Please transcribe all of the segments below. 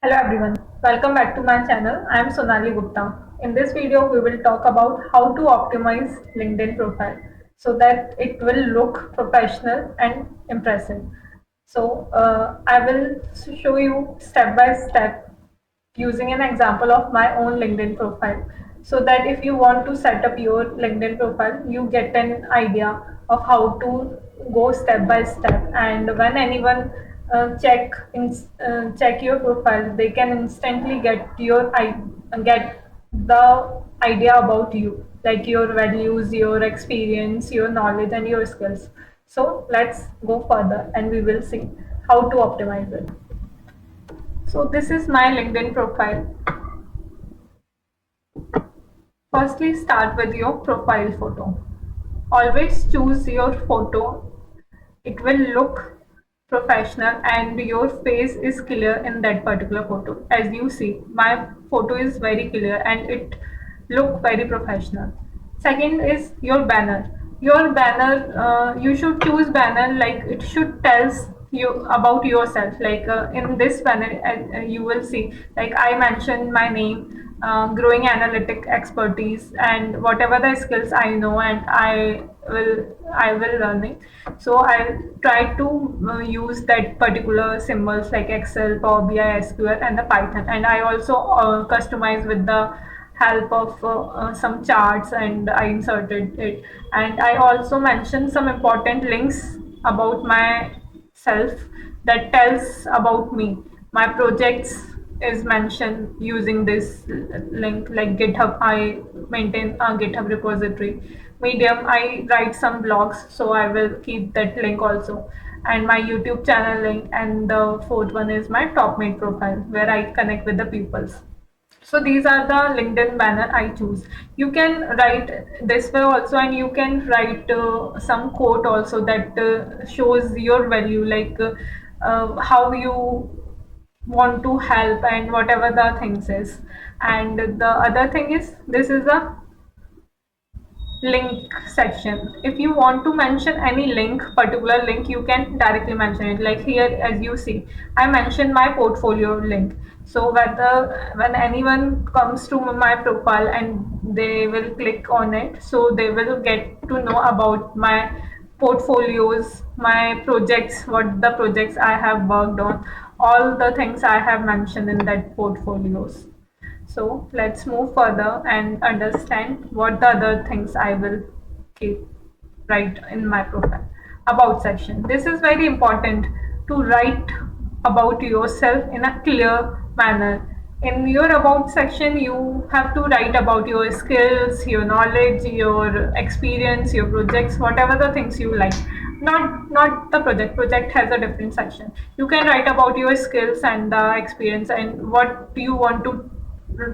Hello everyone, welcome back to my channel. I am Sonali Gupta. In this video, we will talk about how to optimize LinkedIn profile so that it will look professional and impressive. I will show you step by step using an example of my own LinkedIn profile so that if you want to set up your LinkedIn profile, you get an idea of how to go step by step. And when anyone check your profile, they can instantly get the idea about you, like your values, your experience, your knowledge, and your skills. So let's go further, and we will see how to optimize it. So this is my LinkedIn profile. Firstly, start with your profile photo. Always choose your photo. It will look professional and your face is clear in that particular photo. As you see, my photo is very clear and it look very professional. Second is your banner. Your banner, you should choose banner like it should tells you about yourself. Like in this banner, you will see like I mentioned my name, growing analytic expertise, and whatever the skills I know, and I will learn it. So I try to use that particular symbols like Excel, Power BI, SQL, and the Python. And I also customize with the help of some charts, and I inserted it. And I also mentioned some important links about myself that tells about me. My projects is mentioned using this link, like GitHub. I maintain a GitHub repository. Medium, I write some blogs, so I will keep that link also. And my YouTube channel link, and the fourth one is my top mate profile where I connect with the peoples. So these are the LinkedIn banner I choose. You can write this way also, and you can write some quote also that shows your value, like how you want to help and whatever the things is. And the other thing is, this is a link section. If you want to mention any link, particular link, you can directly mention it. Like here, as you see, I mentioned my portfolio link. So whether when anyone comes to my profile and they will click on it, so they will get to know about my portfolios, my projects, what the projects I have worked on, all the things I have mentioned in that portfolios. So let's move further and understand what the other things I will keep right in my profile. About section. This is very important to write about yourself in a clear manner. In your about section, you have to write about your skills, your knowledge, your experience, your projects, whatever the things you like. Not the project. Project has a different section. You can write about your skills and the experience and what you want to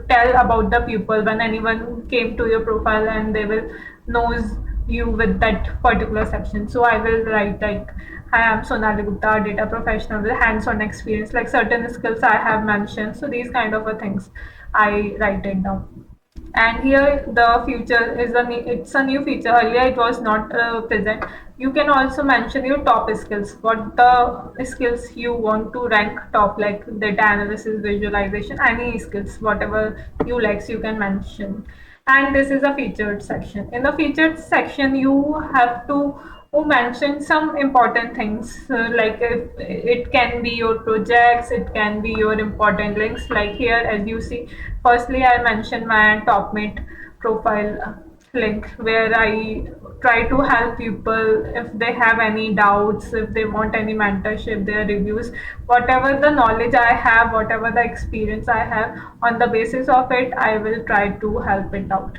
tell about the people when anyone came to your profile, and they will knows you with that particular section. So I will write like, I am Sonali Gupta, data professional with hands-on experience, like certain skills I have mentioned. So these kind of things I write it down. And here the feature is it's a new feature. Earlier it was not present. You can also mention your top skills, what the skills you want to rank top, like data analysis, visualization, any skills, whatever you like, you can mention. And this is a featured section. In the featured section, you have to mention some important things, like if it can be your projects, it can be your important links. Like here, as you see, firstly I mentioned my topmate profile link, where I try to help people if they have any doubts, if they want any mentorship, their reviews, whatever the knowledge I have, whatever the experience I have, on the basis of it I will try to help it out.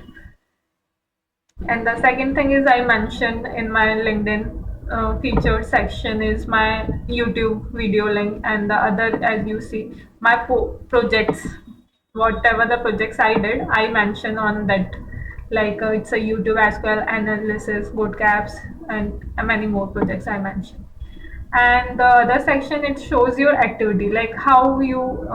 And the second thing is, I mentioned in my LinkedIn featured section is my YouTube video link, and the other, as you see, my projects, whatever the projects I did, I mention on that. Like it's a YouTube SQL analysis, bootcamps, and many more projects I mentioned. And the other section, it shows your activity, like how you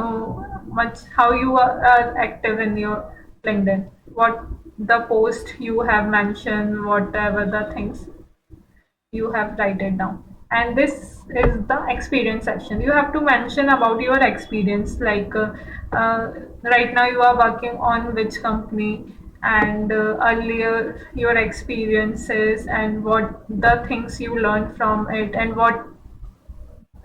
how you are active in your LinkedIn, what the post you have mentioned, whatever the things you have write it down. And this is the experience section. You have to mention about your experience, like uh, right now you are working on which company, and earlier your experiences and what the things you learned from it, and what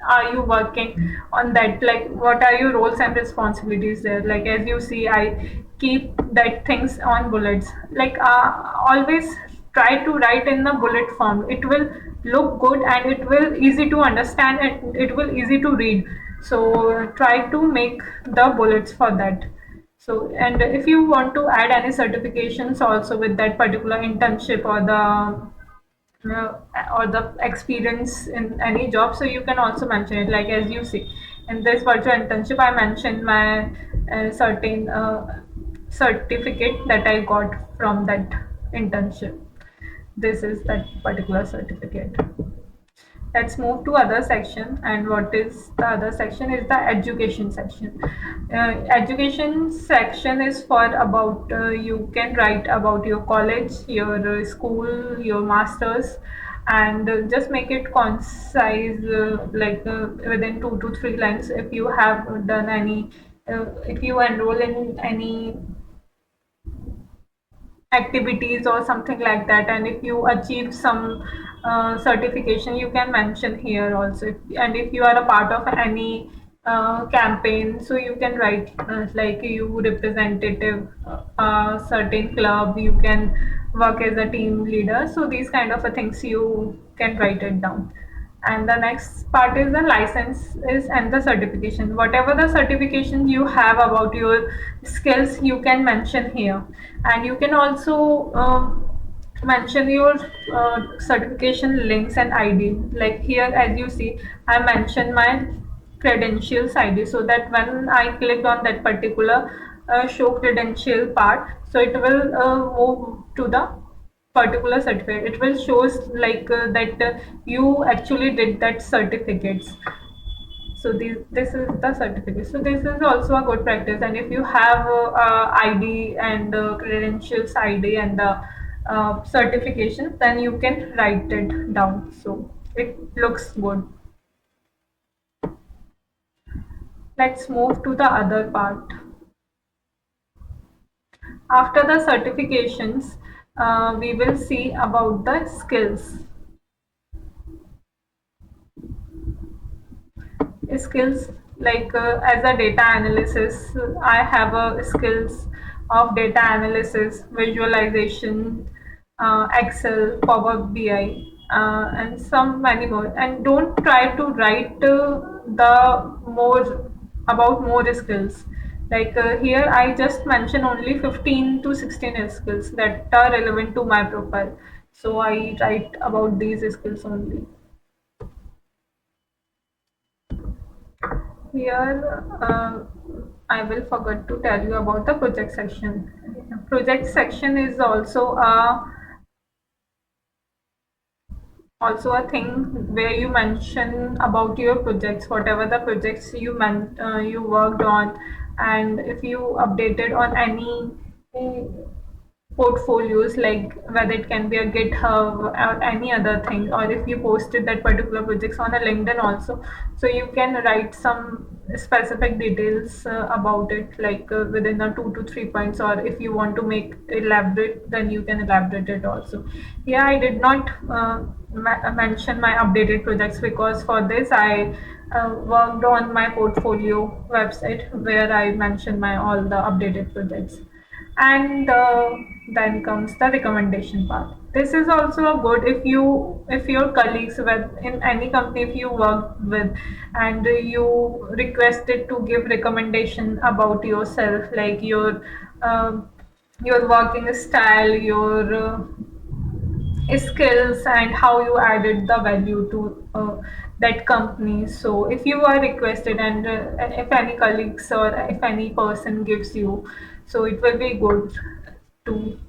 are you working on that, like what are your roles and responsibilities there. Like as you see, I keep that things on bullets, like always try to write in the bullet form. It will look good and it will easy to understand and it will easy to read. So try to make the bullets for that. So, and if you want to add any certifications also with that particular internship uh, or the experience in any job, so you can also mention it. Like as you see, in this virtual internship I mentioned my certain certificate that I got from that internship. This is that particular certificate. Let's move to other section. And what is the other section is the education section. Education section is for about you can write about your college, your school, your masters, and just make it concise, like within 2 to 3 lines. If you have done any if you enroll in any activities or something like that, and if you achieve some certification, you can mention here also. And if you are a part of any campaign, so you can write like you representative a certain club, you can work as a team leader. So these kind of things you can write it down. And the next part is the licenses and the certification. Whatever the certifications you have about your skills, you can mention here. And you can also mention your certification links and ID. Like here, as you see, I mentioned my credentials ID, so that when I clicked on that particular show credential part, so it will move to the particular certificate. It will shows like that you actually did that certificates. So this is the certificate. So this is also a good practice. And if you have ID and credentials ID and the certification, then you can write it down. So it looks good. Let's move to the other part. After the certifications, we will see about the skills. Skills like as a data analysis, I have a skills of data analysis, visualization, Excel, Power BI, and some many more. And don't try to write the more about more skills. Like here I just mention only 15 to 16 skills that are relevant to my profile, so I write about these skills only. Here, I will forget to tell you about the project section. Project section is also a thing where you mention about your projects, whatever the projects you worked on, and if you updated on any portfolios, like whether it can be a GitHub or any other thing, or if you posted that particular projects on a LinkedIn also, so you can write some specific details about it, like within a 2 to 3 points, or if you want to make elaborate, then you can elaborate it also. Yeah, I did not mention my updated projects, because for this I worked on my portfolio website where I mentioned my all the updated projects. And then comes the recommendation part. This is also a good if your colleagues with in any company, if you work with, and you requested to give recommendation about yourself, like your working style, your skills, and how you added the value to that company. So if you are requested, and if any colleagues or if any person gives you, so it will be good to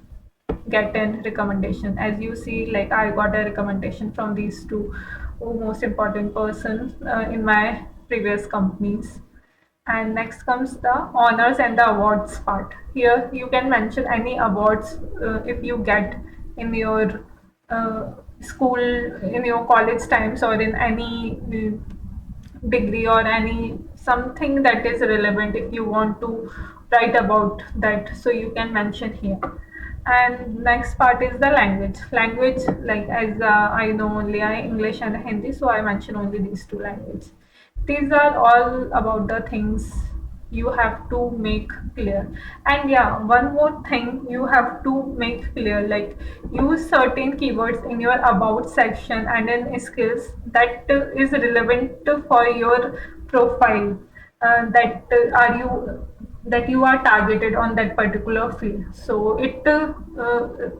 get a recommendation. As you see, like I got a recommendation from these two most important persons in my previous companies. And next comes the honors and the awards part. Here you can mention any awards if you get in your school, in your college times, or in any degree, or any something that is relevant. If you want to write about that, so you can mention here. And next part is the language, like as I know only English and Hindi, so I mention only these two languages. These are all about the things you have to make clear. And yeah, one more thing you have to make clear, like use certain keywords in your about section and in skills that is relevant for your profile, that are you that you are targeted on that particular field, so it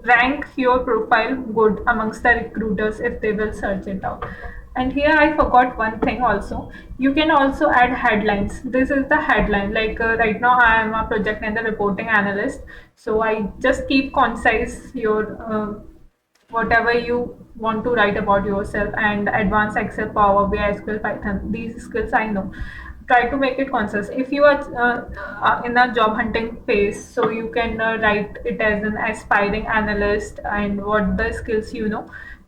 rank your profile good amongst the recruiters if they will search it out. And here I forgot one thing also. You can also add headlines. This is the headline. Like right now, I am a project and the reporting analyst. So I just keep concise your whatever you want to write about yourself, and advanced Excel, Power BI, SQL, Python. These skills I know. Try to make it concise. If you are in a job hunting phase, so you can write it as an aspiring analyst, and what the skills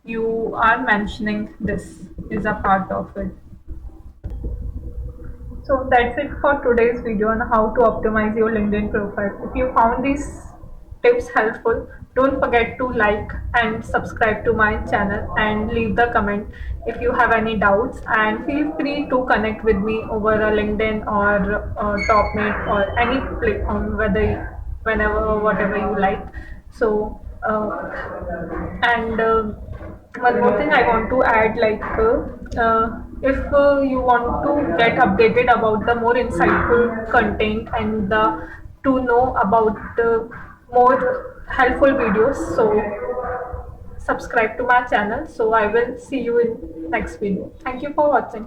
you are mentioning. This is a part of it. So that's it for today's video on how to optimize your LinkedIn profile. If you found these tips helpful, don't forget to like and subscribe to my channel and leave the comment if you have any doubts, and feel free to connect with me over a LinkedIn or Topmate or any platform, whether whenever or whatever you like. So and one more thing I want to add, like if you want to get updated about the more insightful content and the to know about more helpful videos, so subscribe to my channel. So I will see you in next video. Thank you for watching.